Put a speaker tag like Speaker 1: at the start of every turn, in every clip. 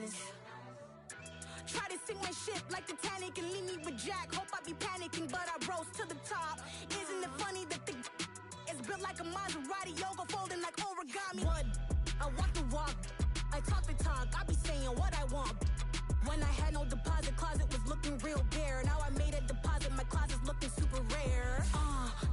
Speaker 1: honest. Try to sink my ship like Titanic and leave me with Jack. Hope I be panicking, but I rose to the top. Isn't it funny that the is built like a Maserati, yoga folding like origami? What? I walk the walk, I talk the talk, I be saying what I want. When I had no deposit, closet was looking real bare. Now I made a deposit, my closet's looking super rare.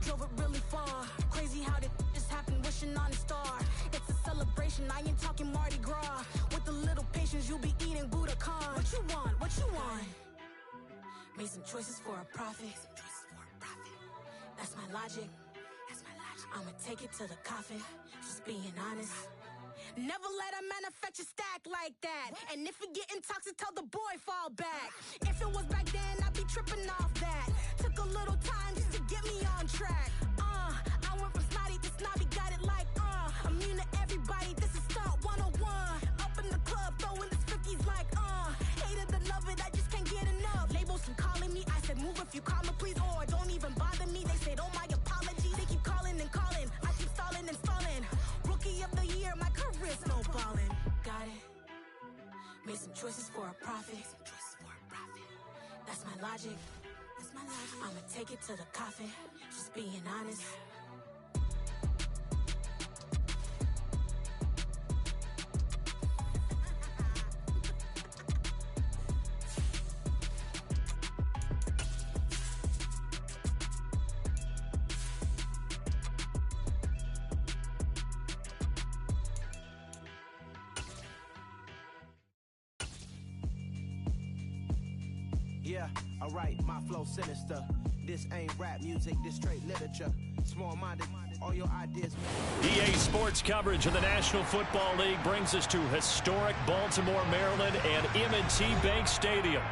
Speaker 1: Drove it really far. Crazy how did this happen, wishing on a star. It's a celebration, I ain't talking Mardi Gras. With a little patience, you'll be eating Budokan. What you want? What you want? Made some choices for a profit. That's my logic. I'ma take it to the coffin, just being honest. Never let a manufacture stack like that. And if it getting toxic, tell the boy fall back. If it was back then, I'd be tripping off that. Took a little time just to get me on track. I went from snotty to snobby, got it like, immune to everybody, this is stunt 101. Up in the club, throwing this 50s like, hated to love it, I just can't get enough. Labels from calling me, I said move if you call me, please, or don't even bother me. They said, oh my apology, they keep calling and calling. I keep stalling and stalling. Rookie of the year, my career snowballing. Got it. Made some choices for a profit. That's my logic. I'ma take it to the coffin, just being honest.
Speaker 2: Yeah, alright, my flow sinister. This ain't rap music, this straight literature. Small-minded, all your ideas.
Speaker 3: EA Sports coverage of the National Football League brings us to historic Baltimore, Maryland, and M&T Bank Stadium.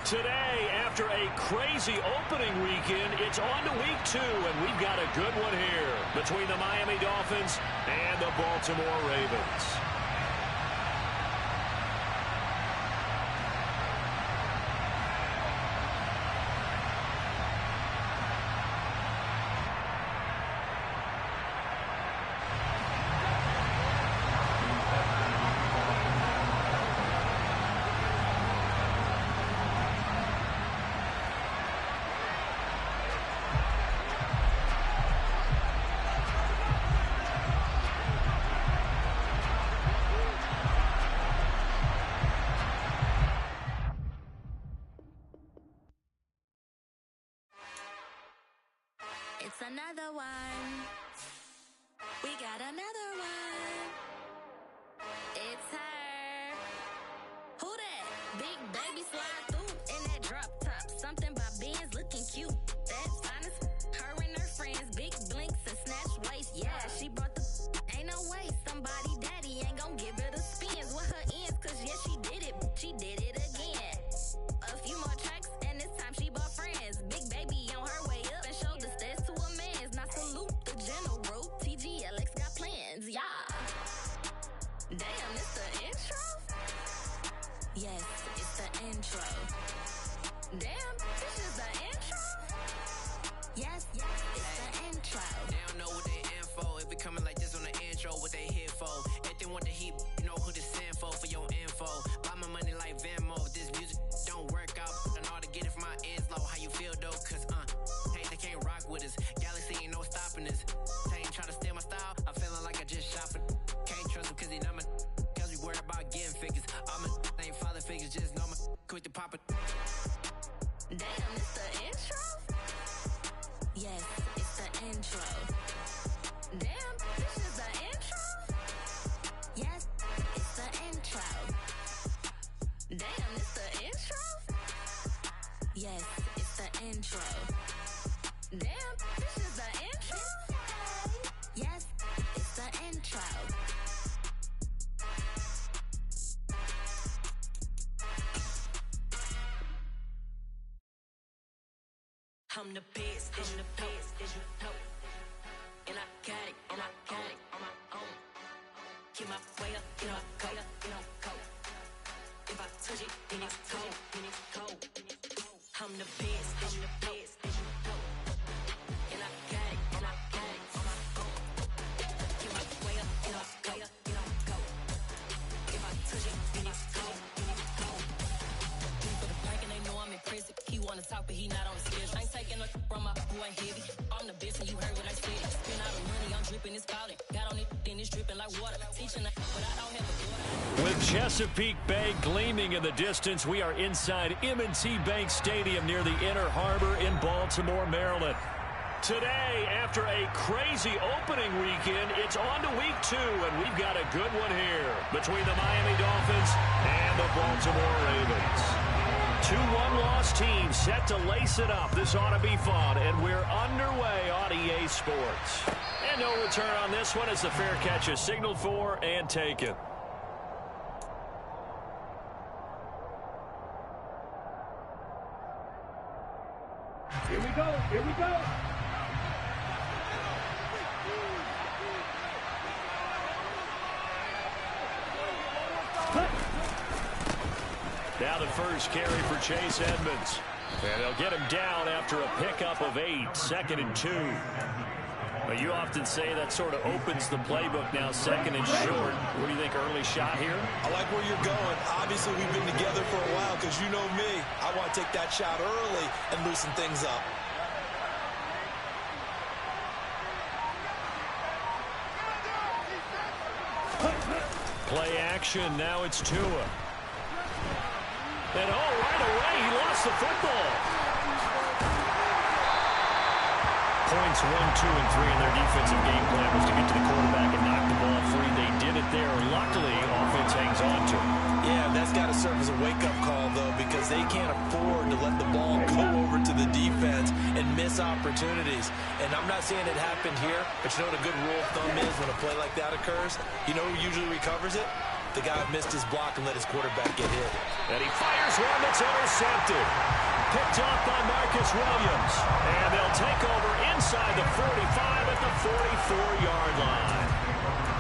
Speaker 3: Today, after a crazy opening weekend, it's on to week 2, and we've got a good one here between the Miami Dolphins and the Baltimore Ravens.
Speaker 1: It's another one. We got another one. It's her. Who that? Big baby slide through in that drop top. Something by Benz looking cute. That's honest. Her and her friends, big blinks and snatch waist. Yeah, she brought the ain't no way. Somebody daddy ain't gon' give her the spins with her ends. Cause yeah, she did it. She did it again. A few more tracks and this time she bought friends. Big baby on her way up and showed the stairs to a man's. Now salute the general. TGLX got plans, yeah. Damn, it's the intro? Yes, it's the intro. Damn, this is the intro? Yes, it's the intro.
Speaker 4: They don't know what they in for. If it coming like this on the intro, what they here for? If they want the heat, you know who to send for your info. Buy my money like Venmo. If this music don't work out, I know how to get it from my ends low. How you feel though? Cause hey, they can't rock with us. Galaxy ain't no stopping this. They ain't try to steal my style. I'm feeling like I just shot for. Can't trust them cause they not my. Cause we worried about getting figures. All my ain't father figures, just know my. Quick to pop it.
Speaker 1: Damn, it's the intro? Yes, it's the intro. Damn, this is the intro? Yes, it's the intro. Damn, it's the intro? Yes, it's the intro. Damn, this is the intro? Yes, it's the intro.
Speaker 5: I'm the best, and the best, as you know. And I got it on my own. Get my way up, get my go, go. If I touch it, then it's cold, I'm the best, as you know. And I got it on my own. Get my way up, get my go, go. If I touch it, then it's cold, and it's scalding. Got on it, then it's dripping like water. Teaching her, but I don't have a daughter.
Speaker 3: With Chesapeake Bay gleaming in the distance, we are inside M&T Bank Stadium near the Inner Harbor in Baltimore, Maryland. Today, after a crazy opening weekend, it's on to week 2, and we've got a good one here between the Miami Dolphins and the Baltimore Ravens. 2 one-loss teams set to lace it up. This ought to be fun, and we're underway on EA Sports. And no return on this one as the fair catch is signaled for and taken.
Speaker 6: Here we go, here we go.
Speaker 3: Now the first carry for Chase Edmonds. And they'll get him down after a pickup of 8, 2nd and 2. But you often say that sort of opens the playbook now, 2nd and short. What do you think, early shot here?
Speaker 7: I like where you're going. Obviously, we've been together for a while because you know me. I want to take that shot early and loosen things up.
Speaker 3: Play action. Now it's Tua. And right away, he lost the football. Points 1, 2, and 3 in their defensive game plan was to get to the quarterback and knock the ball free. They did it there. Luckily, offense hangs on to it.
Speaker 7: Yeah, that's got to serve as a wake-up call, though, because they can't afford to let the ball go over to the defense and miss opportunities. And I'm not saying it happened here, but you know what a good rule of thumb is when a play like that occurs? You know who usually recovers it? The guy who missed his block and let his quarterback get hit.
Speaker 3: And he fires one that's intercepted. Picked off by Marcus Williams. And they'll take over inside the 45 at the 44-yard line.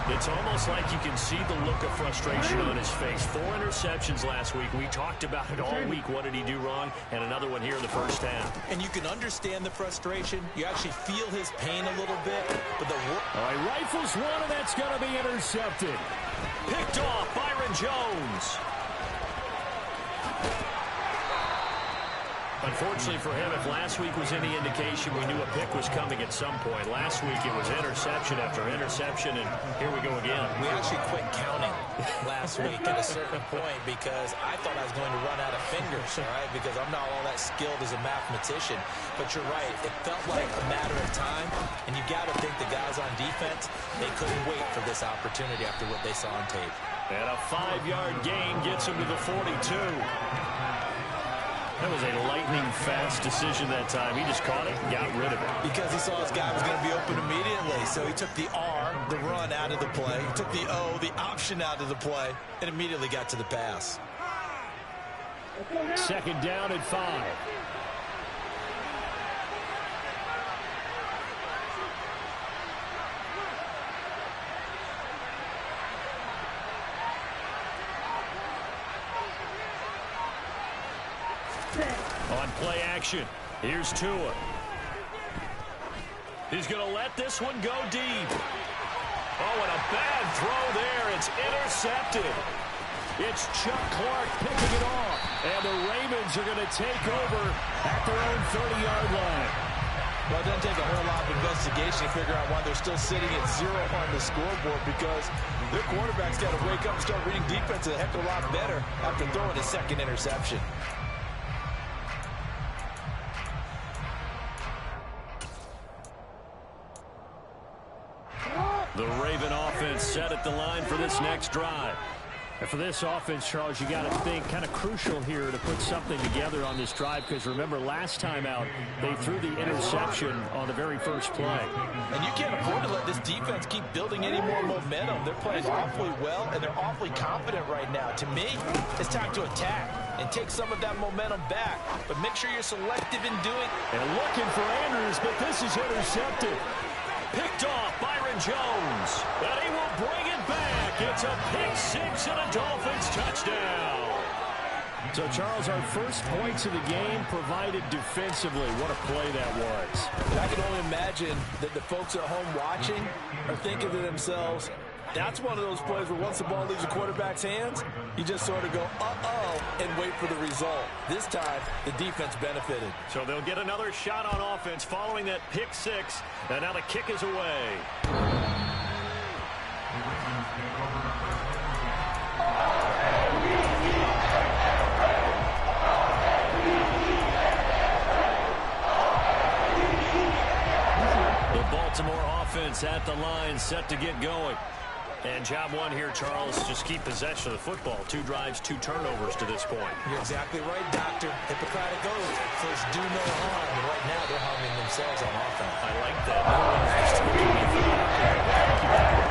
Speaker 3: It's almost like you can see the look of frustration on his face. 4 interceptions last week. We talked about it all week. What did he do wrong? And another one here in the first half.
Speaker 7: And you can understand the frustration. You actually feel his pain a little bit. But
Speaker 3: all right, rifles one, and that's going to be intercepted. Picked off Byron Jones. Unfortunately for him, if last week was any indication, we knew a pick was coming at some point. Last week it was interception after interception, and here we go again.
Speaker 7: We actually quit counting last week at a certain point because I thought I was going to run out of fingers, all right, because I'm not all that skilled as a mathematician. But you're right, it felt like a matter of time, and you got to think the guys on defense, they couldn't wait for this opportunity after what they saw on tape.
Speaker 3: And a 5-yard gain gets him to the 42. That was a lightning-fast decision that time. He just caught it and got rid of it.
Speaker 7: Because he saw his guy was going to be open immediately. So he took the R, the run, out of the play. He took the O, the option, out of the play, and immediately got to the pass.
Speaker 3: 2nd down and 5. On play action, here's Tua. He's going to let this one go deep. Oh, and a bad throw there. It's intercepted. It's Chuck Clark picking it off. And the Ravens are going to take over at their own 30-yard line.
Speaker 7: Well, it doesn't take a whole lot of investigation to figure out why they're still sitting at 0 on the scoreboard, because their quarterback's got to wake up and start reading defense a heck of a lot better after throwing his 2nd interception.
Speaker 3: The Raven offense set at the line for this next drive. And for this offense, Charles, you got to think kind of crucial here to put something together on this drive, because remember, last time out, they threw the interception on the very first play.
Speaker 7: And you can't afford to let this defense keep building any more momentum. They're playing awfully well, and they're awfully confident right now. To me, it's time to attack and take some of that momentum back. But make sure you're selective in doing it.
Speaker 3: And looking for Andrews, but this is intercepted. Picked off Byron Jones, and he will bring it back. It's a pick 6 and a Dolphins touchdown. So, Charles, our first points of the game provided defensively. What a play that was.
Speaker 7: And I can only imagine that the folks at home watching are thinking to themselves, That's one of those plays where once the ball leaves the quarterback's hands, you just sort of go, uh-oh, and wait for the result. This time, the defense benefited.
Speaker 3: So they'll get another shot on offense following that pick six, and now the kick is away. The Baltimore offense at the line, set to get going. And job one here, Charles, just keep possession of the football. 2 drives, 2 turnovers to this point.
Speaker 7: You're exactly right, Doctor. Hippocratic oath. First, do no harm. And right now, they're harming themselves on offense.
Speaker 3: I like that. No one's just looking at the gain of 11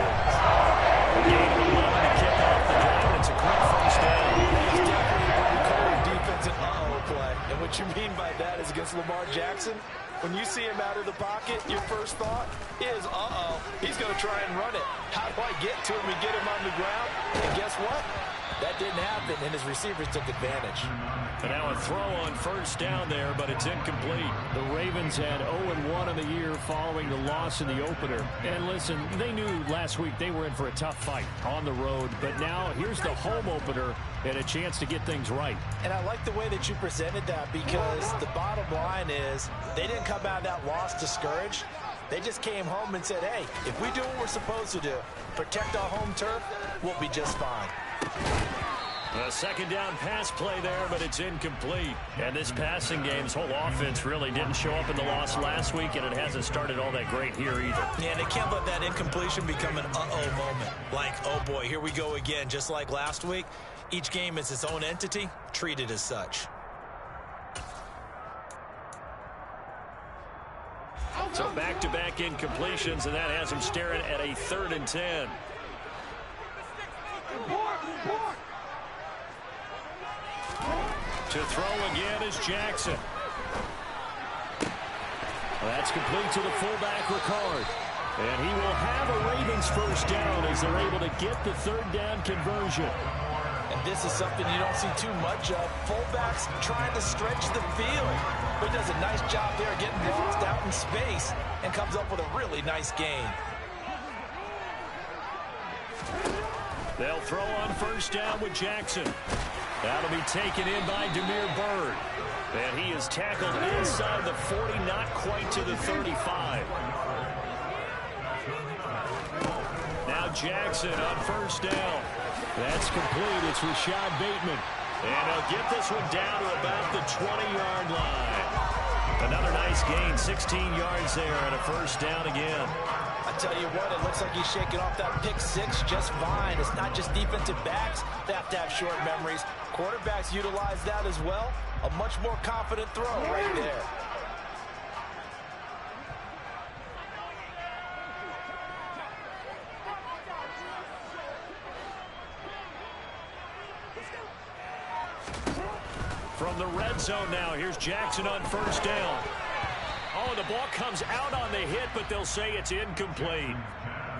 Speaker 3: to kick off the drive. It's a quick first down.
Speaker 7: It's definitely what we call a defense and uh-oh play. And what you mean by that is against Lamar Jackson, when you see him out of the pocket, your first thought is, uh-oh, he's going to try and run it. How do I get to him and get him on the ground? And guess what? That didn't happen, and his receivers took advantage.
Speaker 3: And now a throw on first down there, but it's incomplete. The Ravens had 0-1 in the year following the loss in the opener. And listen, they knew last week they were in for a tough fight on the road, but now here's the home opener and a chance to get things right.
Speaker 7: And I like the way that you presented that, because the bottom line is they didn't come out of that loss discouraged. They just came home and said, hey, if we do what we're supposed to do, protect our home turf, we'll be just fine.
Speaker 3: A second down pass play there, but it's incomplete. And this passing game's whole offense really didn't show up in the loss last week, and it hasn't started all that great here either.
Speaker 7: Yeah, and they can't let that incompletion become an uh-oh moment. Like, oh boy, here we go again. Just like last week, each game is its own entity, treated as such.
Speaker 3: So back-to-back incompletions, and that has him staring at a 3rd and 10. To throw again is Jackson. That's complete to the fullback, Ricard. And he will have a Ravens first down as they're able to get the 3rd down conversion.
Speaker 7: And this is something you don't see too much of. Fullbacks trying to stretch the field. But does a nice job there getting lost out in space and comes up with a really nice gain.
Speaker 3: They'll throw on first down with Jackson. That'll be taken in by Demir Bird. And he is tackled inside the 40, not quite to the 35. Now Jackson on first down. That's complete. It's Rashad Bateman. And he'll get this one down to about the 20-yard line. Another nice gain, 16 yards there, and a first down again.
Speaker 7: I tell you what, it looks like he's shaking off that pick six just fine. It's not just defensive backs that have to have short memories. Quarterbacks utilize that as well. A much more confident throw right there.
Speaker 3: From the red zone now, here's Jackson on first down. Oh, the ball comes out on the hit, but they'll say it's incomplete.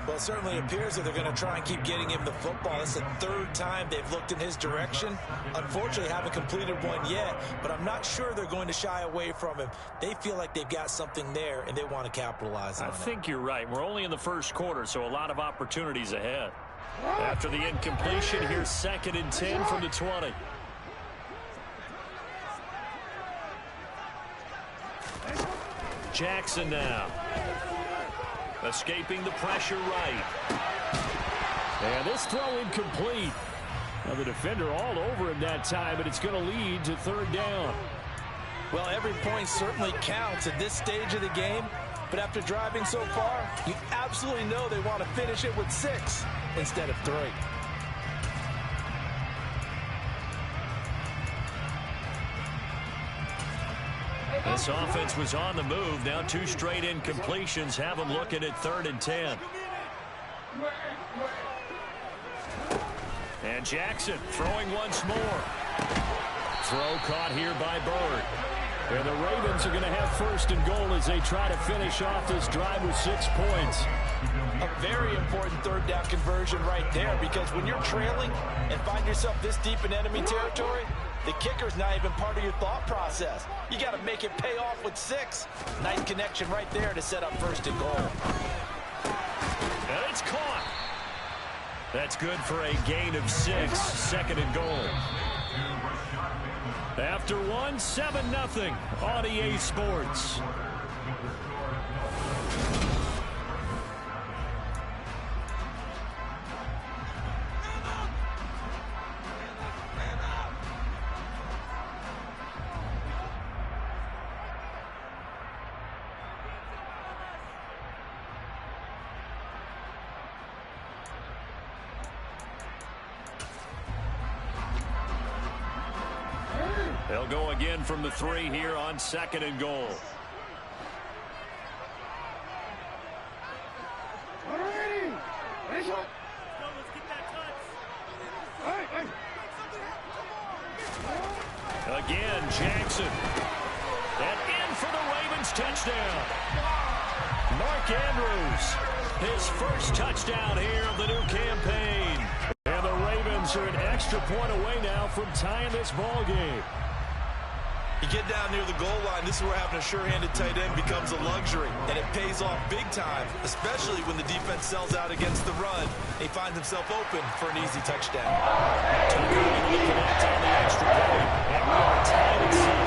Speaker 7: Well, it certainly appears that they're going to try and keep getting him the football. It's the 3rd time they've looked in his direction. Unfortunately, haven't completed one yet, but I'm not sure they're going to shy away from him. They feel like they've got something there, and they want to capitalize on it.
Speaker 3: I think you're right. We're only in the first quarter, so a lot of opportunities ahead. After the incompletion, here's 2nd and 10 from the 20. Jackson now. Escaping the pressure right. And this throw incomplete. Now the defender all over him that time, but it's going to lead to 3rd down.
Speaker 7: Well, every point certainly counts at this stage of the game, but after driving so far, you absolutely know they want to finish it with 6 instead of 3.
Speaker 3: This offense was on the move. Now 2 straight incompletions have them looking at 3rd and 10. And Jackson throwing once more. Throw caught here by Bird. And the Ravens are going to have 1st and goal as they try to finish off this drive with 6 points.
Speaker 7: A very important 3rd down conversion right there, because when you're trailing and find yourself this deep in enemy territory, the kicker's not even part of your thought process. You got to make it pay off with 6. Nice connection right there to set up 1st and goal.
Speaker 3: And it's caught. That's good for a gain of 6, 2nd and goal. After 1, 7-0 on EA Sports. They'll go again from the 3 here on 2nd and goal. Again, Jackson. And in for the Ravens touchdown. Mark Andrews, his first touchdown here of the new campaign. And the Ravens are an extra point away now from tying this ball game.
Speaker 7: You get down near the goal line, this is where having a sure-handed tight end becomes a luxury, and it pays off big time, especially when the defense sells out against the run. He finds himself open for an easy touchdown.
Speaker 3: Tucker able to connect on the extra point, and we are tied at 7.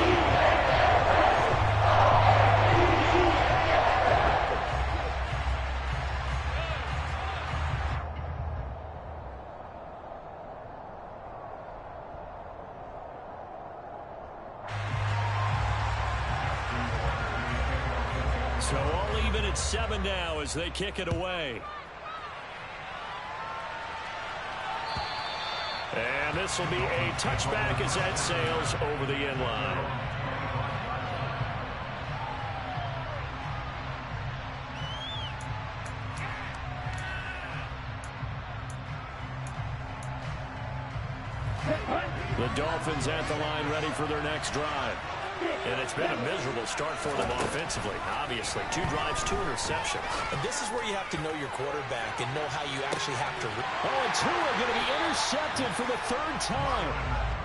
Speaker 3: So all even at 7 now as they kick it away. And this will be a touchback as that sails over the end line. The Dolphins at the line ready for their next drive. And it's been a miserable start for them offensively, obviously. 2 drives, 2 interceptions.
Speaker 7: And this is where you have to know your quarterback and know how you actually have to...
Speaker 3: Oh, and 2 are going to be intercepted for the 3rd time.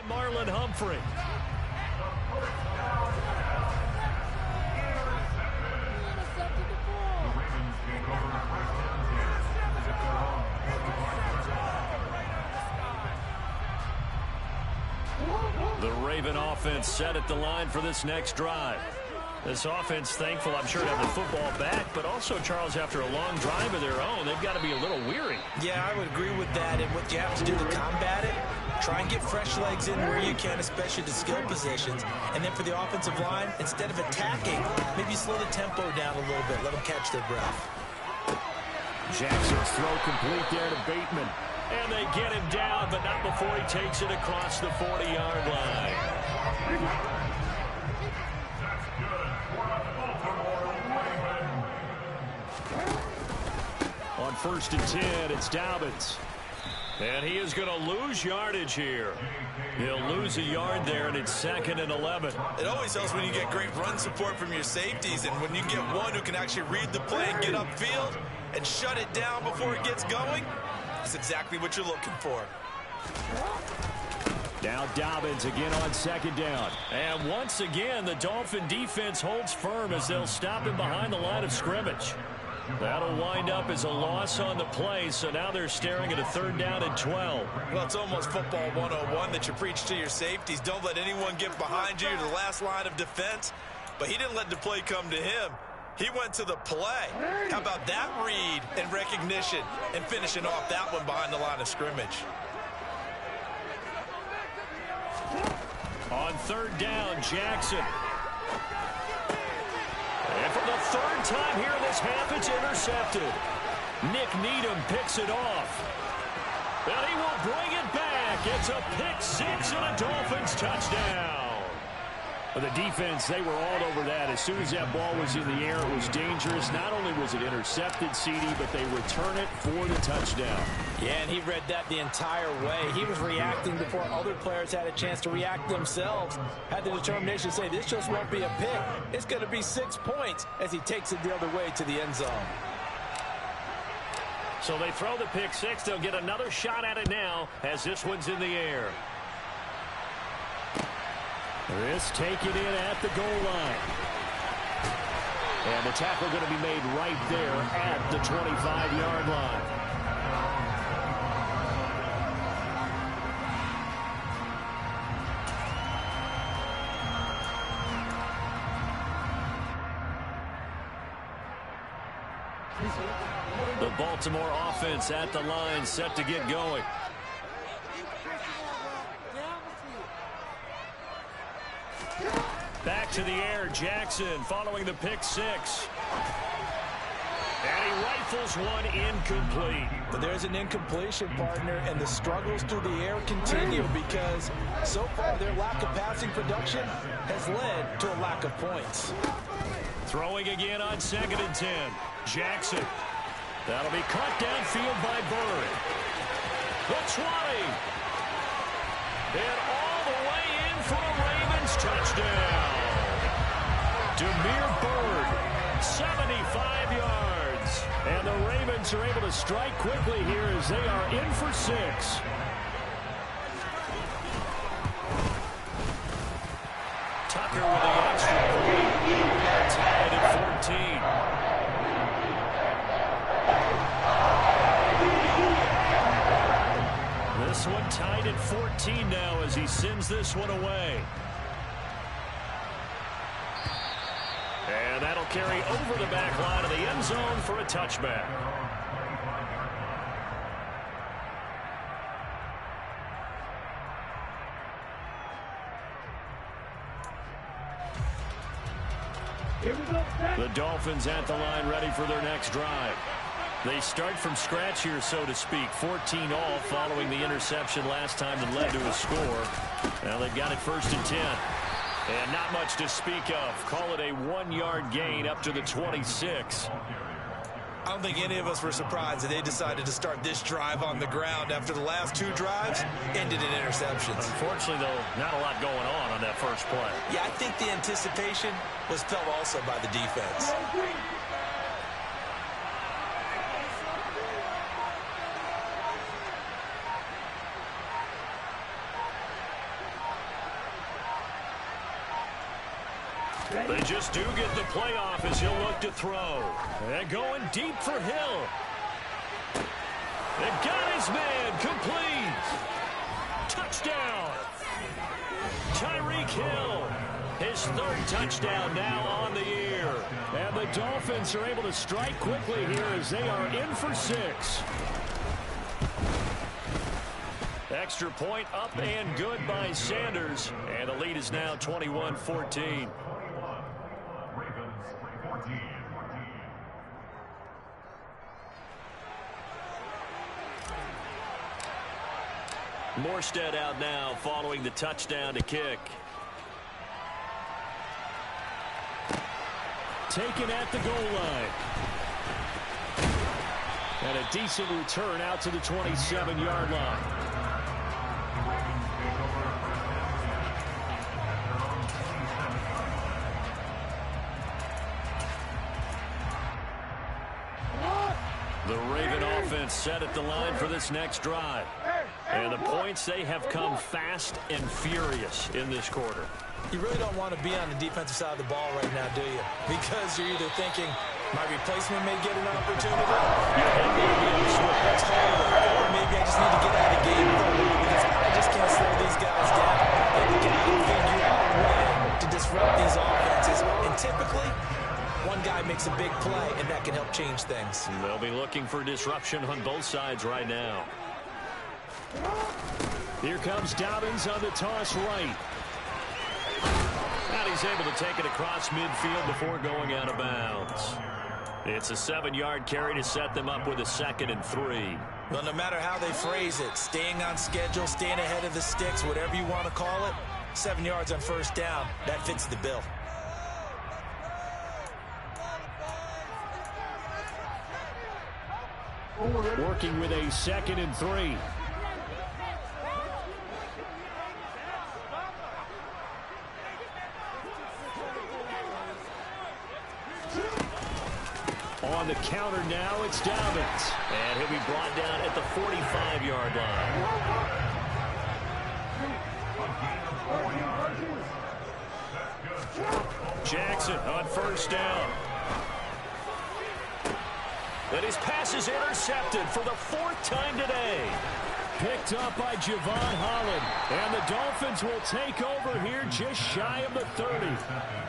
Speaker 3: Marlon Humphrey. The Raven offense set at the line for this next drive. This offense thankful, I'm sure, to have the football back, but also, Charles, after a long drive of their own, they've got to be a little weary.
Speaker 7: Yeah, I would agree with that, and what you have to do to combat it, try and get fresh legs in where you can, especially the skill positions. And then for the offensive line, instead of attacking, maybe slow the tempo down a little bit, let them catch their breath.
Speaker 3: Jackson's throw complete there to Bateman. And they get him down, but not before he takes it across the 40-yard line. On 1st and 10, it's Dobbins. And he is going to lose yardage here. He'll lose a yard there, and it's 2nd and 11.
Speaker 7: It always helps when you get great run support from your safeties, and when you get one who can actually read the play and get upfield and shut it down before it gets going, that's exactly what you're looking for.
Speaker 3: Now Dobbins again on 2nd down. And once again, the Dolphin defense holds firm as they'll stop him behind the line of scrimmage. That'll wind up as a loss on the play, so now they're staring at a 3rd down and 12.
Speaker 7: Well, it's almost football 101 that you preach to your safeties. Don't let anyone get behind you to the last line of defense. But he didn't let the play come to him. He went to the play. How about that read and recognition and finishing off that one behind the line of scrimmage?
Speaker 3: On 3rd down, Jackson. And for the 3rd time here in this half, it's intercepted. Nick Needham picks it off. And he will bring it back. It's a pick 6 and a Dolphins touchdown. The defense, they were all over that. As soon as that ball was in the air, it was dangerous. Not only was it intercepted, CD, but they return it for the touchdown.
Speaker 7: Yeah, and he read that the entire way. He was reacting before other players had a chance to react themselves. Had the determination to say, this just won't be a pick. It's going to be 6 points as he takes it the other way to the end zone.
Speaker 3: So they throw the pick six. They'll get another shot at it now as this one's in the air. This taken in at the goal line. And the tackle going to be made right there at the 25-yard line. The Baltimore offense at the line, set to get going. Back to the air, Jackson following the pick six. And he rifles one incomplete.
Speaker 7: But there's an incompletion, partner, and the struggles through the air continue because so far their lack of passing production has led to a lack of points.
Speaker 3: Throwing again on 2nd and 10. Jackson. That'll be caught downfield by Bird. The 20. And all the way in for a Ravens touchdown. Demir Bird, 75 yards. And the Ravens are able to strike quickly here as they are in for 6. Tucker with the extra point. Tied at 14. This one tied at 14 now as he sends this one away. And that'll carry over the back line of the end zone for a touchback.
Speaker 6: Here we go.
Speaker 3: The Dolphins at the line ready for their next drive. They start from scratch here, so to speak. 14 all following the interception last time that led to a score. Now they've got it 1st and 10. And not much to speak of. Call it a 1-yard gain up to the 26.
Speaker 7: I don't think any of us were surprised that they decided to start this drive on the ground after the last 2 drives ended in interceptions.
Speaker 3: Unfortunately, though, not a lot going on that first play.
Speaker 7: Yeah, I think the anticipation was felt also by the defense.
Speaker 3: They just do get the playoff as he'll look to throw. And going deep for Hill. They got his man, complete. Touchdown. Tyreek Hill. His 3rd touchdown now on the year. And the Dolphins are able to strike quickly here as they are in for 6. Extra point up and good by Sanders. And the lead is now 21-14. Morstead out now following the touchdown to kick. Taken at the goal line. And a decent return out to the 27-yard line. The Raven offense set at the line for this next drive. And the points, they have come fast and furious in this quarter.
Speaker 7: You really don't want to be on the defensive side of the ball right now, do you? Because you're either thinking, my replacement may get an opportunity, or maybe I just need to get out of the game because I just can't slow these guys down. They've got to figure out a way to disrupt these offenses. And typically, one guy makes a big play, and that can help change things.
Speaker 3: And they'll be looking for disruption on both sides right now. Here comes Dobbins on the toss right. And he's able to take it across midfield before going out of bounds. It's a 7-yard carry to set them up with a 2nd and 3.
Speaker 7: Well, no matter how they phrase it, staying on schedule, staying ahead of the sticks, whatever you want to call it, 7 yards on first down. That fits the bill.
Speaker 3: Working with a 2nd and 3. On the counter now, it's Dobbins. And he'll be brought down at the 45-yard line. Jackson on first down. And his pass is intercepted for the 4th time today. Picked up by Javon Holland. And the Dolphins will take over here just shy of the 30.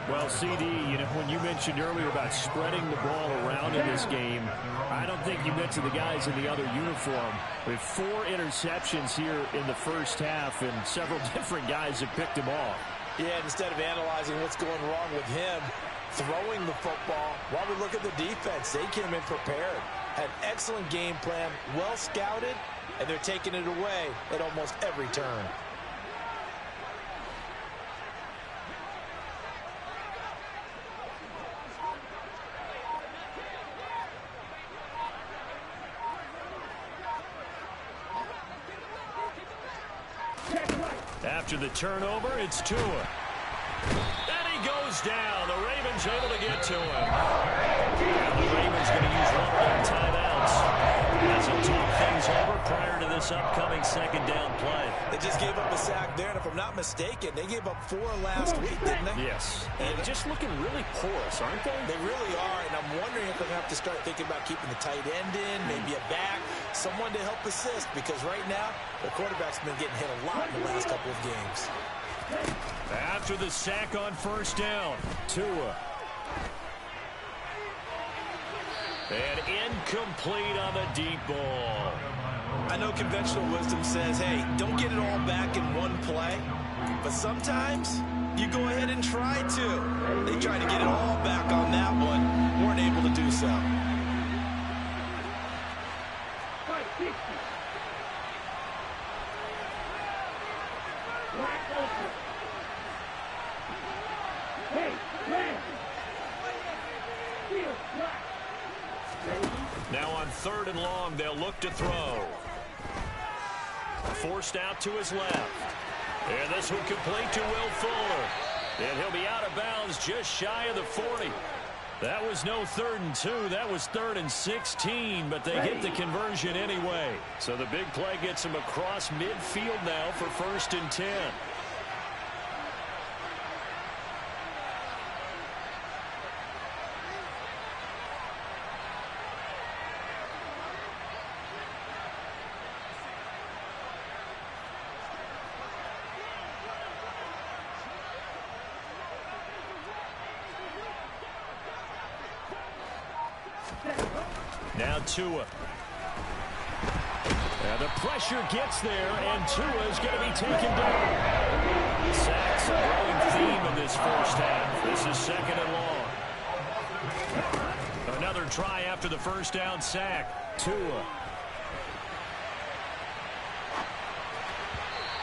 Speaker 3: Well, CD, you know, when you mentioned earlier about spreading the ball around in this game, I don't think you mentioned the guys in the other uniform. With 4 interceptions here in the first half, and several different guys have picked him off.
Speaker 7: Yeah, instead of analyzing what's going wrong with him, throwing the football, while we look at the defense, they came in prepared. Had an excellent game plan, well scouted, and they're taking it away at almost every turn.
Speaker 3: After the turnover, it's Tua. And he goes down. The Ravens able to get to him. And the Ravens going to use one of their timeouts as they'll talk things over prior to this upcoming 2nd down play.
Speaker 7: They just gave up a sack there, and if I'm not mistaken, they gave up 4 last week, didn't they?
Speaker 3: Yes. And just looking really porous, aren't they?
Speaker 7: They really are, and I'm wondering if they're going to have to start thinking about keeping the tight end in, maybe a back, someone to help assist, because right now, the quarterback's been getting hit a lot in the last couple of games.
Speaker 3: After the sack on first down, Tua. And incomplete on the deep ball.
Speaker 7: I know conventional wisdom says, hey, don't get it all back in one play. But sometimes you go ahead and try to. They tried to get it all back on that one. Weren't able to do so.
Speaker 3: Now on 3rd and long, they'll look to throw. Forced out to his left. And this will complete to Will Fuller. And he'll be out of bounds just shy of the 40. That was no 3rd and 2. That was 3rd and 16, but they hit the conversion anyway. So the big play gets him across midfield now for 1st and 10. Now Tua. And the pressure gets there, and Tua is going to be taken down. Sacks a growing theme in this first half. This is 2nd and long. Another try after the first down sack. Tua.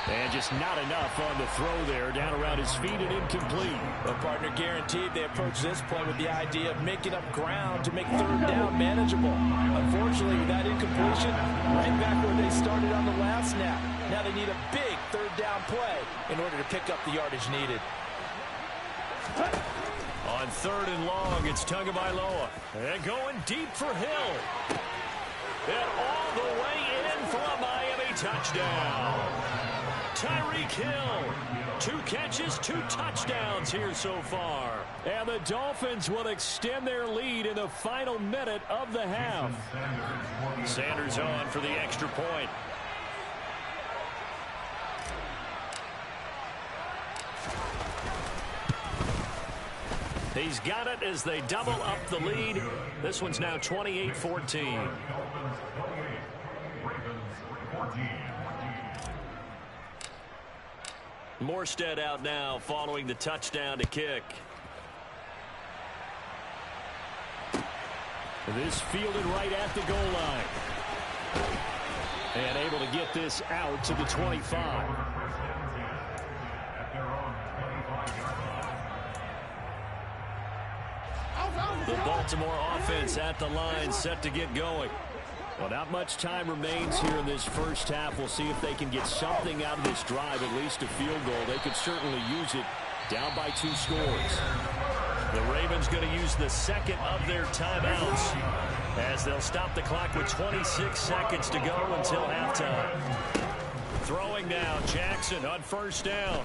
Speaker 3: And just not enough on the throw there. Down around his feet and incomplete.
Speaker 7: The partner guaranteed they approach this play with the idea of making up ground to make 3rd down manageable. Unfortunately, with that incompletion, right back where they started on the last snap. Now they need a big 3rd down play in order to pick up the yardage needed.
Speaker 3: On 3rd and long, it's Tagovailoa. And going deep for Hill. And all the way in for a Miami touchdown. Tyreek Hill, 2 catches, 2 touchdowns here so far. And the Dolphins will extend their lead in the final minute of the half. Sanders on for the extra point. He's got it as they double up the lead. This one's now 28-14. Morstead out now following the touchdown to kick. This fielded right at the goal line. And able to get this out to the 25. The Baltimore offense at the line, set to get going. Well, not much time remains here in this first half. We'll see if they can get something out of this drive, at least a field goal. They could certainly use it, down by 2 scores. The Ravens going to use the second of their timeouts as they'll stop the clock with 26 seconds to go until halftime. Throwing now, Jackson on first down.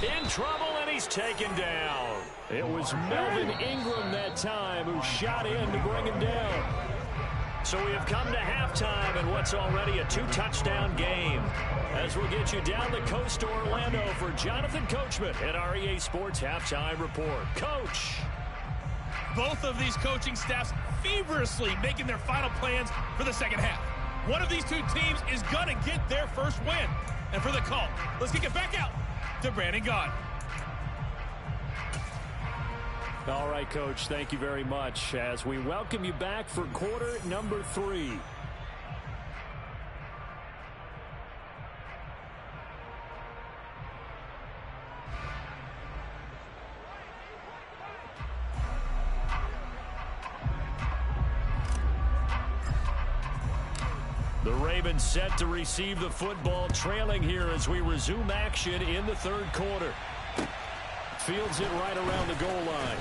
Speaker 3: In trouble, and he's taken down. It was Melvin Ingram that time who shot in to bring him down. So we have come to halftime in what's already a 2-touchdown game. As we'll get you down the coast to Orlando for Jonathan Coachman at our EA Sports Halftime Report. Coach.
Speaker 8: Both of these coaching staffs feverishly making their final plans for the second half. One of these two teams is going to get their first win. And for the call, let's kick it back out to Brandon Gaudin.
Speaker 3: All right, Coach, thank you very much as we welcome you back for quarter number 3. The Ravens set to receive the football, trailing here as we resume action in the third quarter. Fields it right around the goal line.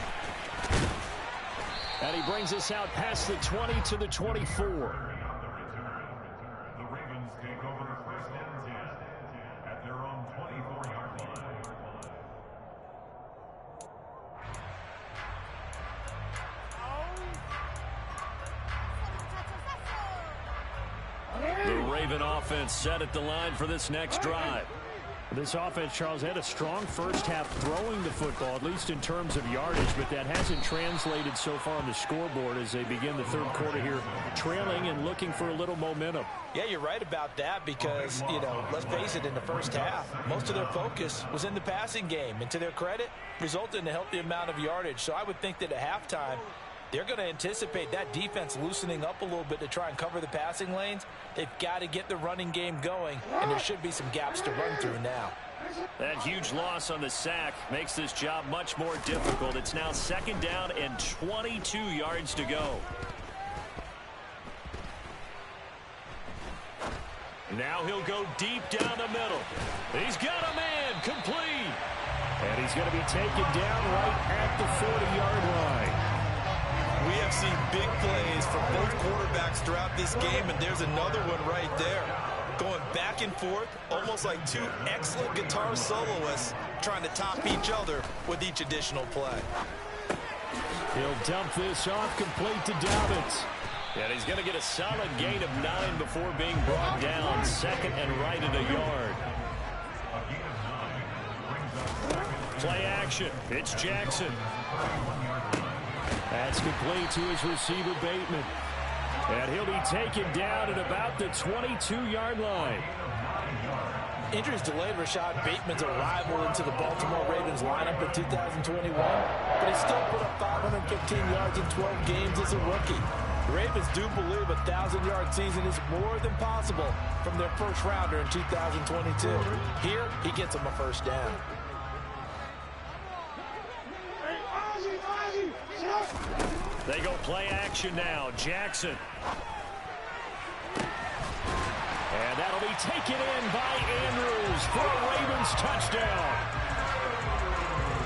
Speaker 3: And he brings us out past the 20 to the 24.
Speaker 6: The Ravens take over first and 10 at their own 24-yard line.
Speaker 3: The Raven offense set at the line for this next drive. This offense, Charles, had a strong first half throwing the football, at least in terms of yardage, but that hasn't translated so far on the scoreboard as they begin the third quarter here, trailing and looking for a little momentum.
Speaker 7: Yeah, you're right about that because, let's face it, in the first half, most of their focus was in the passing game. And to their credit, resulted in a healthy amount of yardage. So I would think that at halftime, they're going to anticipate that defense loosening up a little bit to try and cover the passing lanes. They've got to get the running game going, and there should be some gaps to run through now.
Speaker 3: That huge loss on the sack makes this job much more difficult. It's now second down and 22 yards to go. Now he'll go deep down the middle. He's got a man complete. And he's going to be taken down right at the 40-yard line.
Speaker 7: We have seen big plays from both quarterbacks throughout this game, and there's another one right there. Going back and forth, almost like two excellent guitar soloists trying to top each other with each additional play.
Speaker 3: He'll dump this off complete to Dobbins. And he's going to get a solid gain of 9 before being brought down. Second and right at a yard. Play action. It's Jackson. That's complete to his receiver, Bateman. And he'll be taken down at about the 22-yard line.
Speaker 7: Injuries delayed Rashad Bateman's arrival into the Baltimore Ravens lineup in 2021, but he still put up 515 yards in 12 games as a rookie. The Ravens do believe a 1,000-yard season is more than possible from their first rounder in 2022. Here, he gets them a first down.
Speaker 3: They go play action now. Jackson. And that'll be taken in by Andrews for a Ravens touchdown.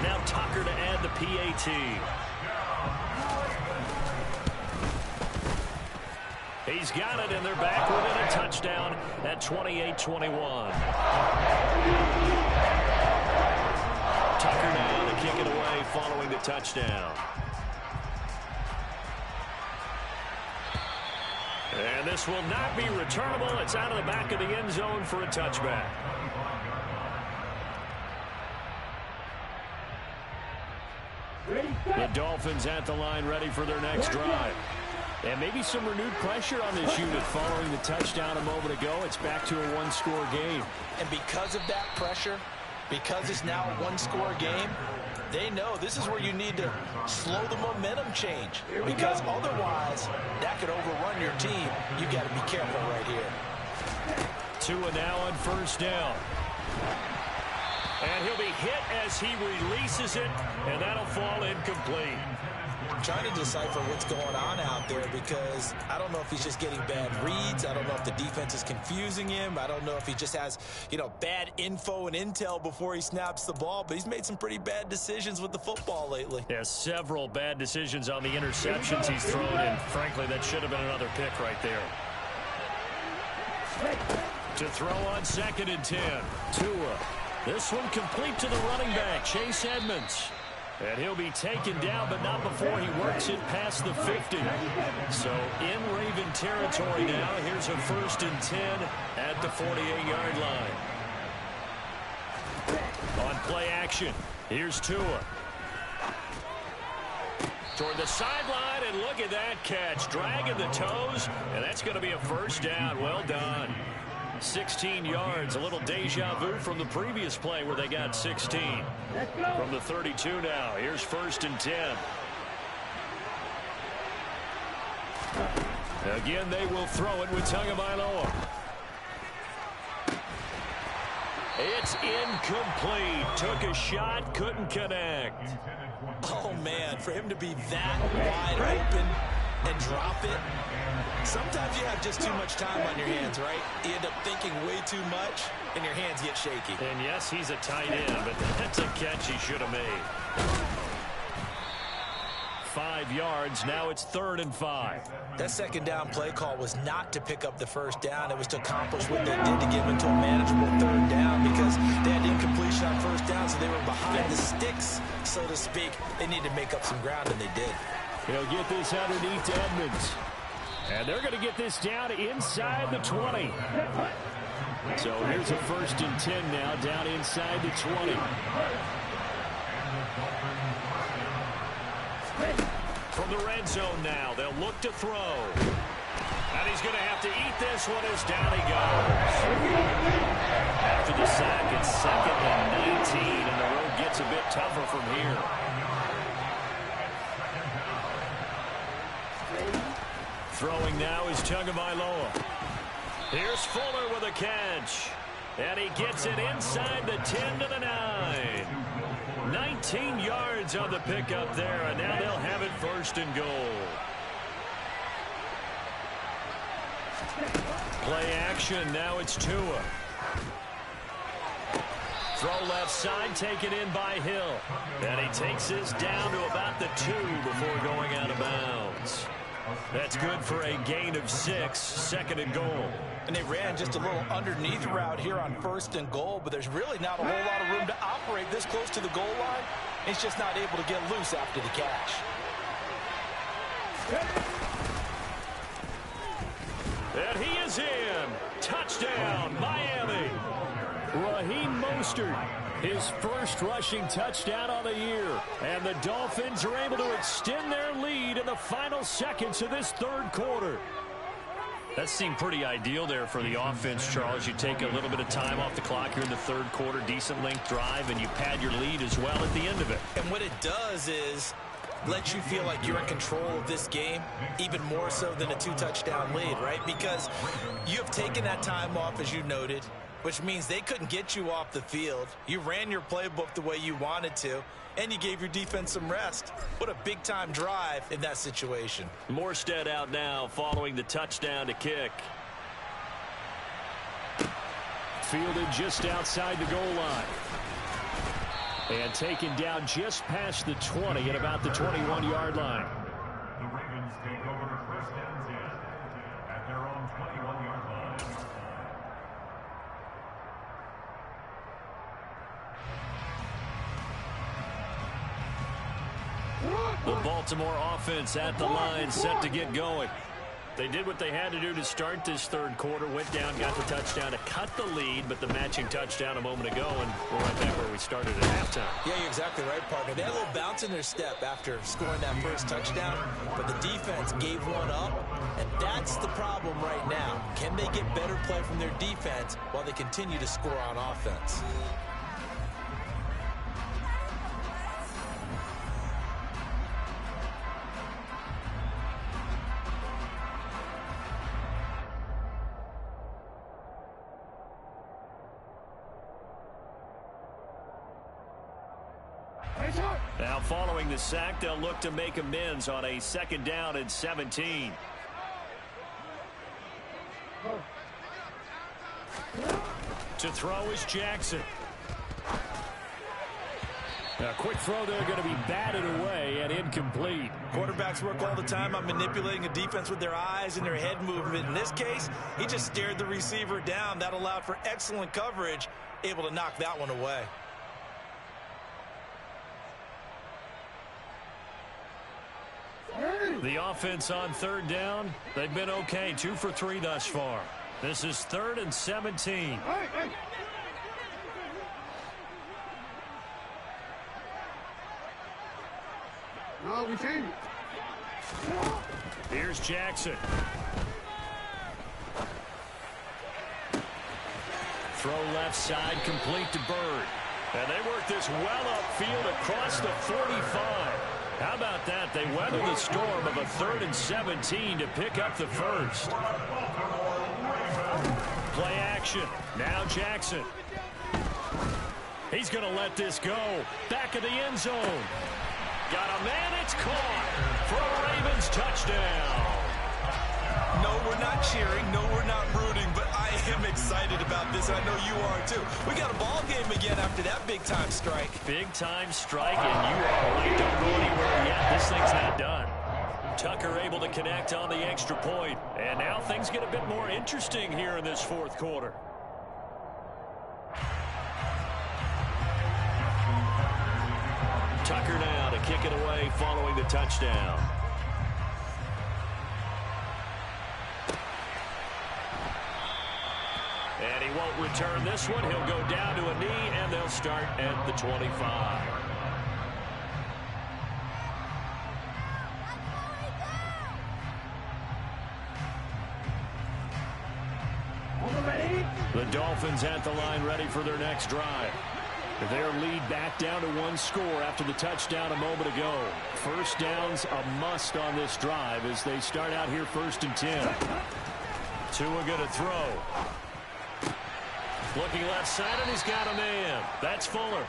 Speaker 3: Now Tucker to add the PAT. He's got it, and they're back within a touchdown at 28-21. Tucker now to kick it away following the touchdown. And this will not be returnable. It's out of the back of the end zone for a touchback. The Dolphins at the line ready for their next drive. And maybe some renewed pressure on this unit following the touchdown a moment ago. It's back to a one-score game.
Speaker 7: And because of that pressure, because it's now a one-score game, they know this is where you need to slow the momentum change, because otherwise that could overrun your team. You got to be careful right here.
Speaker 3: Tua now on first down. And And he'll be hit as he releases it, and that'll fall incomplete.
Speaker 7: I'm trying to decipher what's going on out there because I don't know if he's just getting bad reads. I don't know if the defense is confusing him. I don't know if he just has, bad info and intel before he snaps the ball. But he's made some pretty bad decisions with the football lately.
Speaker 3: Yeah, several bad decisions on the interceptions he's thrown, and frankly, that should have been another pick right there. To throw on 2nd and 10. Tua. This one complete to the running back, Chase Edmonds. And he'll be taken down, but not before he works it past the 50. So in Raven territory now. Here's a 1st and 10 at the 48-yard line. On play action, here's Tua. Toward the sideline, and look at that catch. Dragging the toes, and that's going to be a 1st down. Well done. 16 yards, a little deja vu from the previous play where they got 16. From the 32 now, here's 1st and 10. Again, they will throw it with Tagovailoa. It's incomplete. Took a shot, couldn't connect.
Speaker 7: Oh, man, for him to be that wide open and drop it. Sometimes you have just too much time on your hands, right? You end up thinking way too much, and your hands get shaky.
Speaker 3: And yes, he's a tight end, but that's a catch he should have made. 5 yards, now it's 3rd and 5.
Speaker 7: That 2nd down play call was not to pick up the 1st down. It was to accomplish what they did to get into a manageable 3rd down because they had incompletion on 1st down, so they were behind the sticks, so to speak. They needed to make up some ground, and they did.
Speaker 3: He'll get this underneath to Edmonds. And they're going to get this down inside the 20. So here's a 1st and 10 now, down inside the 20. From the red zone now, they'll look to throw. And he's going to have to eat this one as down he goes. After the sack, it's 2nd and 19, and the road gets a bit tougher from here. Throwing now is Tagovailoa. Here's Fuller with a catch. And he gets it inside the 10 to the 9. 19 yards on the pickup there, and now they'll have it 1st and goal. Play action, now it's Tua. Throw left side, taken in by Hill. And he takes this down to about the 2 before going out of bounds. That's good for a gain of 6, 2nd and goal.
Speaker 7: And they ran just a little underneath route here on 1st and goal, but there's really not a whole lot of room to operate this close to the goal line. He's just not able to get loose after the catch.
Speaker 3: And he is in. Touchdown, Miami. Raheem Mostert, his 1st rushing touchdown of the year. And the Dolphins are able to extend their lead in the final seconds of this 3rd quarter. That seemed pretty ideal there for the offense, Charles. You take a little bit of time off the clock here in the 3rd quarter, decent length drive, and you pad your lead as well at the end of it.
Speaker 7: And what it does is let you feel like you're in control of this game, even more so than a 2-touchdown lead, right? Because you have taken that time off, as you noted, which means they couldn't get you off the field. You ran your playbook the way you wanted to, and you gave your defense some rest. What a big-time drive in that situation.
Speaker 3: Morstead out now following the touchdown to kick. Fielded just outside the goal line. And taken down just past the 20 at about the 21-yard line.
Speaker 6: The Ravens take over 1st and 10 at their own 21-yard line.
Speaker 3: The Baltimore offense at the line, set to get going. They did what they had to do to start this 3rd quarter, went down, got the touchdown to cut the lead, but the matching touchdown a moment ago, and we're right back where we started at halftime.
Speaker 7: Yeah, you're exactly right, partner. They had a little bounce in their step after scoring that 1st touchdown, but the defense gave one up, and that's the problem right now. Can they get better play from their defense while they continue to score on offense?
Speaker 3: Now following the sack, they'll look to make amends on a 2nd down and 17. To throw is Jackson. A quick throw there going to be batted away and incomplete.
Speaker 7: Quarterbacks work all the time on manipulating a defense with their eyes and their head movement. In this case, he just stared the receiver down. That allowed for excellent coverage, able to knock that one away.
Speaker 3: The offense on 3rd down, they've been okay, 2 for 3 thus far. This is 3rd and 17.
Speaker 9: No, we changed.
Speaker 3: Here's Jackson. Throw left side, complete to Bird. And they work this well upfield across the 45. How about that? They weather the storm of a 3rd and 17 to pick up the first. Play action. Now Jackson. He's going to let this go. Back of the end zone. Got a man, it's caught for a Ravens touchdown.
Speaker 7: No, we're not cheering. No, we're not rooting, but I am excited about this. I know you are too. We got a ball game again after that big-time strike.
Speaker 3: Big-time strike, and you are right. Don't go anywhere yet. This thing's not done. Tucker able to connect on the extra point, and now things get a bit more interesting here in this 4th quarter. Tucker now to kick it away following the touchdown. And he won't return this one. He'll go down to a knee, and they'll start at the 25. The Dolphins at the line ready for their next drive. Their lead back down to 1 score after the touchdown a moment ago. First down's a must on this drive as they start out here 1st and 10. Tua going to throw. Looking left side, and he's got a man. That's Fuller.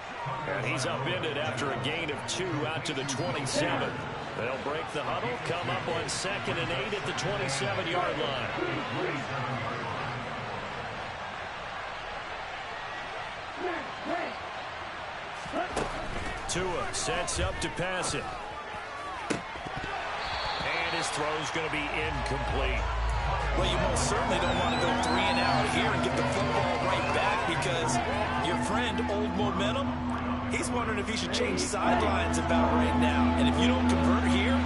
Speaker 3: And he's upended after a gain of 2 out to the 27. They'll break the huddle, come up on 2nd and 8 at the 27-yard line. Tua sets up to pass it. And his throw's going to be incomplete.
Speaker 7: Well, you most certainly don't want to go 3 and out here and get the football right back because your friend, Old Momentum, he's wondering if he should change sidelines about right now. And if you don't convert here,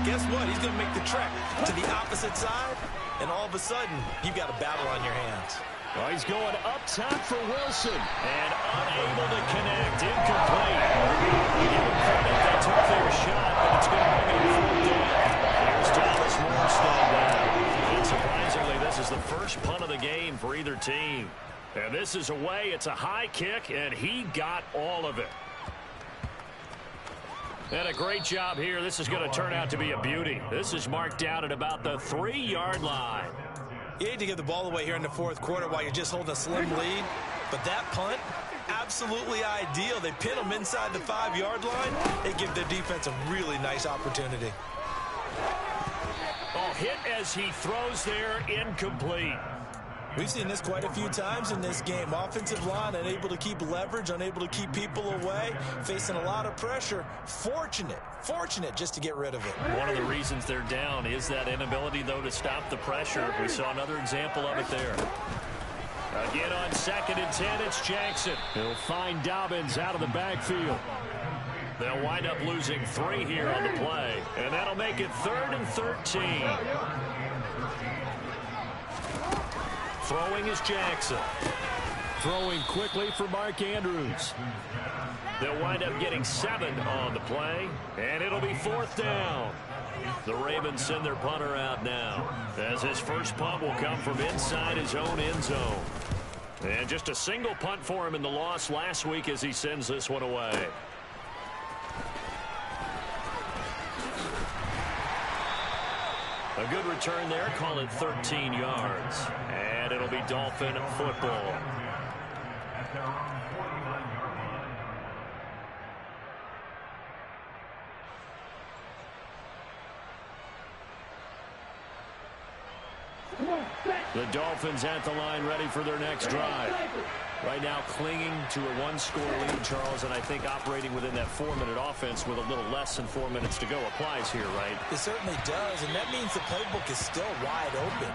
Speaker 7: guess what? He's going to make the trek to the opposite side, and all of a sudden, you've got a battle on your hands.
Speaker 3: Well, he's going up top for Wilson, and unable to connect, incomplete. Give him credit, they took their shot, but it's going to bring it 4th down. Here's Thomas Morstead down. And surprisingly, this is the first punt of the game for either team. And this is away, it's a high kick, and he got all of it. And a great job here. This is going to turn out to be a beauty. This is marked down at about the 3-yard line.
Speaker 7: You hate to give the ball away here in the 4th quarter while you're just holding a slim lead, but that punt, absolutely ideal. They pin them inside the 5-yard line. They give their defense a really nice opportunity.
Speaker 3: Oh, hit as he throws there, incomplete.
Speaker 7: We've seen this quite a few times in this game. Offensive line unable to keep leverage, unable to keep people away, facing a lot of pressure. Fortunate just to get rid of it.
Speaker 3: One of the reasons they're down is that inability, though, to stop the pressure. We saw another example of it there. Again on 2nd and 10, it's Jackson. He'll find Dobbins out of the backfield. They'll wind up losing 3 here on the play, and that'll make it 3rd and 13. Throwing is Jackson. Throwing quickly for Mark Andrews. They'll wind up getting 7 on the play, and it'll be 4th down. The Ravens send their punter out now, as his first punt will come from inside his own end zone. And just a single punt for him in the loss last week as he sends this one away. A good return there, call it 13 yards. And it'll be Dolphin football. The Dolphins at the line, ready for their next drive. Right now clinging to a one-score lead, Charles, and I think operating within that 4-minute offense with a little less than 4 minutes to go applies here, right?
Speaker 7: It certainly does, and that means the playbook is still wide open.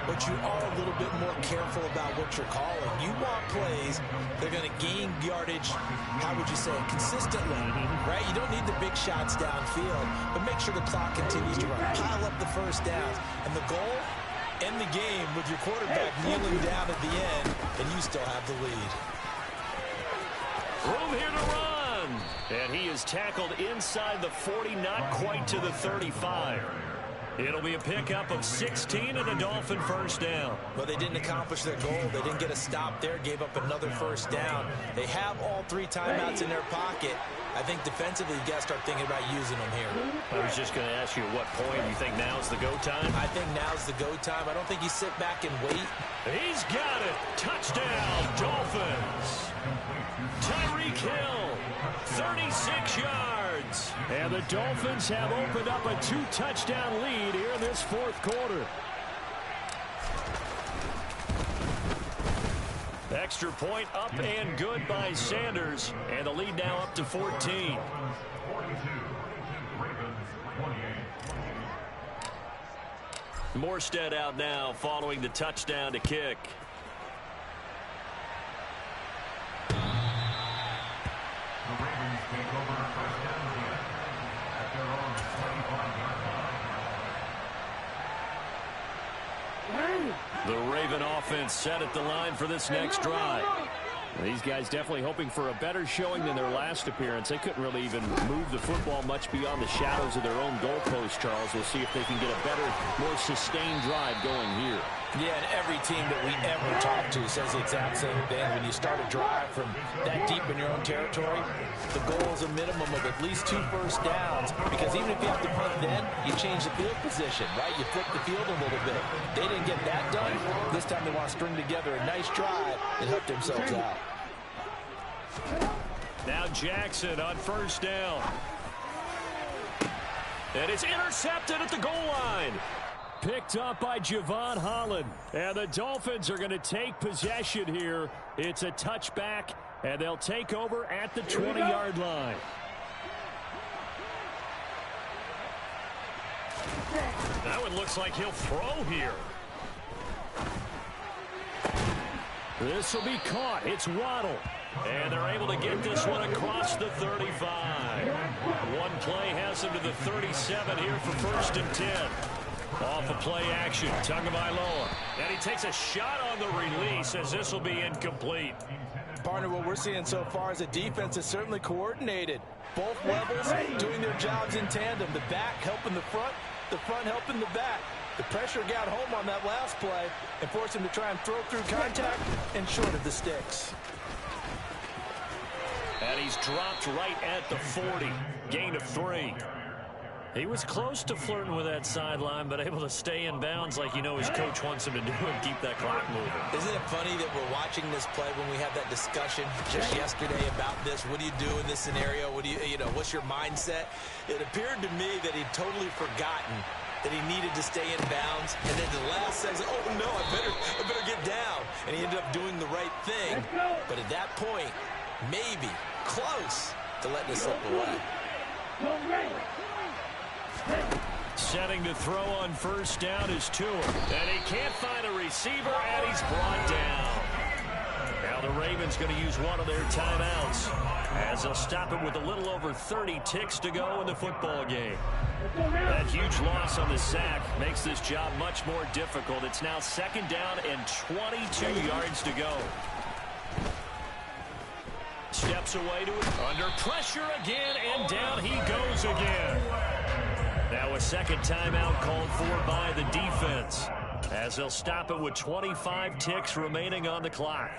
Speaker 7: But you are a little bit more careful about what you're calling. You want plays that are going to gain yardage, how would you say it, consistently, right? You don't need the big shots downfield, but make sure the clock continues to run. Pile up the first downs. And the goal? End the game with your quarterback kneeling down at the end, and you still have the lead.
Speaker 3: Room here to run. And he is tackled inside the 40, not quite to the 35. It'll be a pickup of 16 and a Dolphin first down.
Speaker 7: Well, they didn't accomplish their goal. They didn't get a stop there, gave up another first down. They have all 3 timeouts in their pocket. I think defensively, you got to start thinking about using them here.
Speaker 3: I was just going to ask you at what point you think now's the go time?
Speaker 7: I think now's the go time. I don't think you sit back and wait.
Speaker 3: He's got it. Touchdown, Dolphins. Tyreek Hill, 36 yards. And the Dolphins have opened up a 2-touchdown lead here in this fourth quarter. Extra point up and good by Sanders. And the lead now up to 14. Morstead out now following the touchdown to kick.
Speaker 6: The Ravens take over first down again at their own 25-yard line.
Speaker 3: The Raven offense set at the line for this next drive. These guys definitely hoping for a better showing than their last appearance. They couldn't really even move the football much beyond the shadows of their own goalpost, Charles. We'll see if they can get a better, more sustained drive going here.
Speaker 7: Yeah, and every team that we ever talk to says the exact same thing. When you start a drive from that deep in your own territory, the goal is a minimum of at least 2 first downs, because even if you have to punt then, you change the field position, right? You flip the field a little bit. They didn't get that done. This time they want to string together a nice drive and help themselves out.
Speaker 3: Now Jackson on first down. And it's intercepted at the goal line. Picked up by Javon Holland. And the Dolphins are going to take possession here. It's a touchback, and they'll take over at the 20-yard line. That one looks like he'll throw here. This will be caught. It's Waddle. And they're able to get this one across the 35. One play has them to the 37 here for first and 10. Off a play action, Tagovailoa. And he takes a shot on the release as this will be incomplete.
Speaker 7: Partner, what we're seeing so far is a defense is certainly coordinated. Both levels doing their jobs in tandem. The back helping the front helping the back. The pressure got home on that last play and forced him to try and throw through contact and short of the sticks.
Speaker 3: And he's dropped right at the 40. Gain of 3. He was close to flirting with that sideline, but able to stay in bounds like you know his coach wants him to do and keep that clock moving.
Speaker 7: Isn't it funny that we're watching this play when we had that discussion just yesterday about this? What do you do in this scenario? What do you know, what's your mindset? It appeared to me that he'd totally forgotten that he needed to stay in bounds, and then the last second, oh no, I better get down. And he ended up doing the right thing. But at that point, maybe close to letting it slip away.
Speaker 3: Setting to throw on first down is Tua. And he can't find a receiver, and he's brought down. Now the Ravens going to use one of their timeouts as they'll stop it with a little over 30 ticks to go in the football game. That huge loss on the sack makes this job much more difficult. It's now second down and 22 yards to go. Steps away to it. Under pressure again, and down he goes again. Now a second timeout called for by the defense as they'll stop it with 25 ticks remaining on the clock.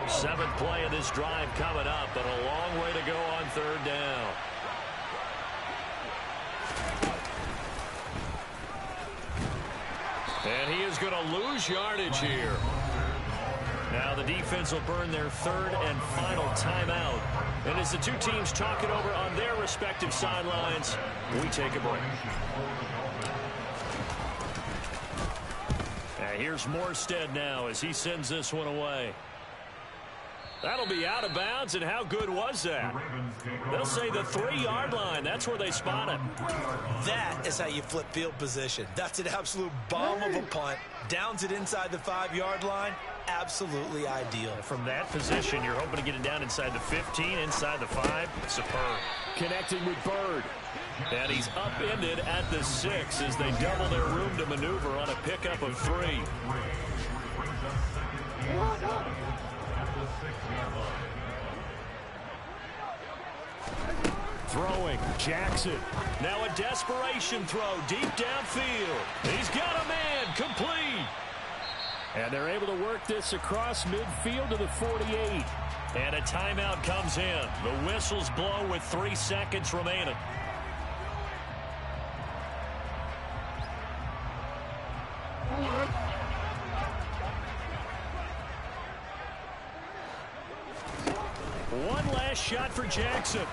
Speaker 3: Seventh play of this drive coming up, but a long way to go on third down. And he is going to lose yardage here. Now the defense will burn their third and final timeout. And as the two teams talk it over on their respective sidelines, we take a break. Here's Morstead now as he sends this one away. That'll be out of bounds, and how good was that? They'll say the 3-yard line. That's where they spot it.
Speaker 7: That is how you flip field position. That's an absolute bomb of a punt. Downs it inside the 5-yard line. Absolutely ideal.
Speaker 3: From that position, you're hoping to get it down inside the 15, inside the 5. Superb. Connecting with Bird. And he's upended at the 6 as they double their room to maneuver on a pickup of 3. Throwing, Jackson. Now a desperation throw deep downfield. He's got a man, complete. And they're able to work this across midfield to the 48. And a timeout comes in. The whistles blow with 3 seconds remaining. One last shot for Jackson.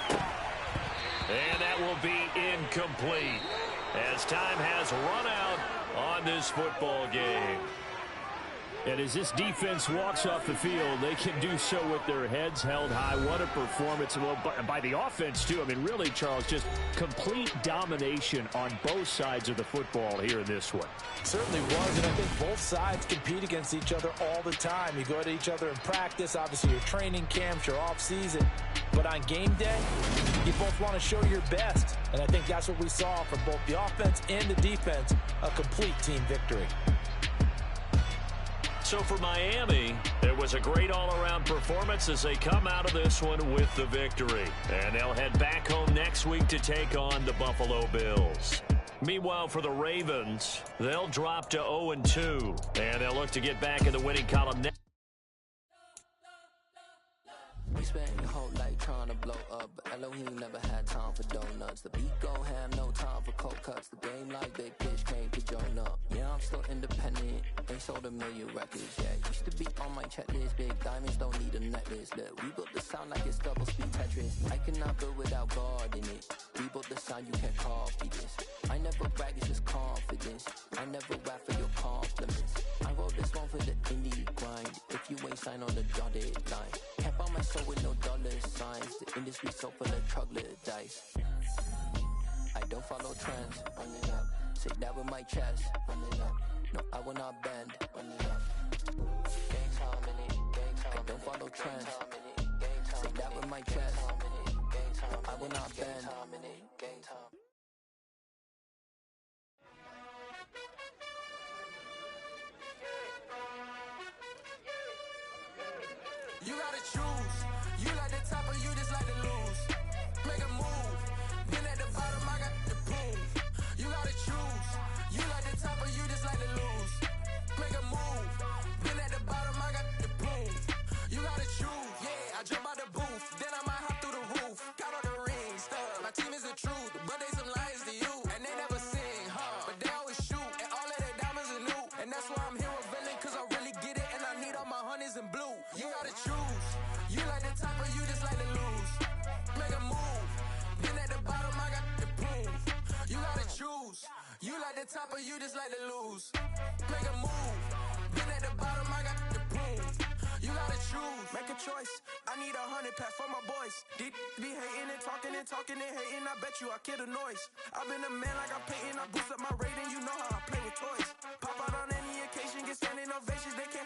Speaker 3: And that will be incomplete as time has run out on this football game. And as this defense walks off the field, they can do so with their heads held high. What a performance by the offense, too. I mean, really, Charles, just complete domination on both sides of the football here in this one.
Speaker 7: Certainly was, and I think both sides compete against each other all the time. You go to each other in practice, obviously your training camps, your off-season. But on game day, you both want to show your best. And I think that's what we saw from both the offense and the defense, a complete team victory.
Speaker 3: So for Miami, it was a great all-around performance as they come out of this one with the victory. And they'll head back home next week to take on the Buffalo Bills. Meanwhile, for the Ravens, they'll drop to 0-2, and they'll look to get back in the winning column next.
Speaker 10: We spent your whole life trying to blow up, but Elohim never had time for donuts. The beat go ham, no time for cold cuts. The game like big pitch came to join up. Yeah, I'm still independent, ain't sold a million records yet. Used to be on my checklist, big diamonds don't need a necklace. Look, we built the sound like it's double speed Tetris. I cannot build without God in it. We built the sound, you can't copy this. I never brag, it's just confidence. I never rap for your compliments. I wrote this one for the indie grind. If you ain't signed on the dotted line, can't buy my soul with no dollar signs. The industry so full of troglodytes. I don't follow trends. Run it up. Say that with my chest. Run it up. No, I will not bend. Run it up. Gang time in it. Gang time. I don't follow trends. Say that with my chest. No, I will not bend. Gang time.
Speaker 11: You gotta choose. You like the top or you just like to lose. Make a move. Been at the bottom, I got the boom. You gotta choose. You like the top or you just like to lose. Make a move. Been at the bottom, I got the boom. You gotta choose. Yeah, I jump out the booth. Then I might hop through the roof. Got all the rings, stuff. My team is the truth, but they some liars to you. And they never sing, but they always shoot. And all of their diamonds are new. And that's why I'm here with villain, cause I really get it. And I need all my honeys in blue. You gotta choose. You like the top or you just like to lose. Make a move. Been at the bottom, I got the boom. You gotta choose. You like the top or you just like to lose. Make a move. Been at the bottom, I got the boom. You gotta choose. Make a choice. I need 100 pack for my boys. Be hating and talking and hating. I bet you I kill the noise. I've been a man like I'm Peyton. I boost up my rating. You know how I play with toys. Pop out on any occasion, get standing ovations. They can't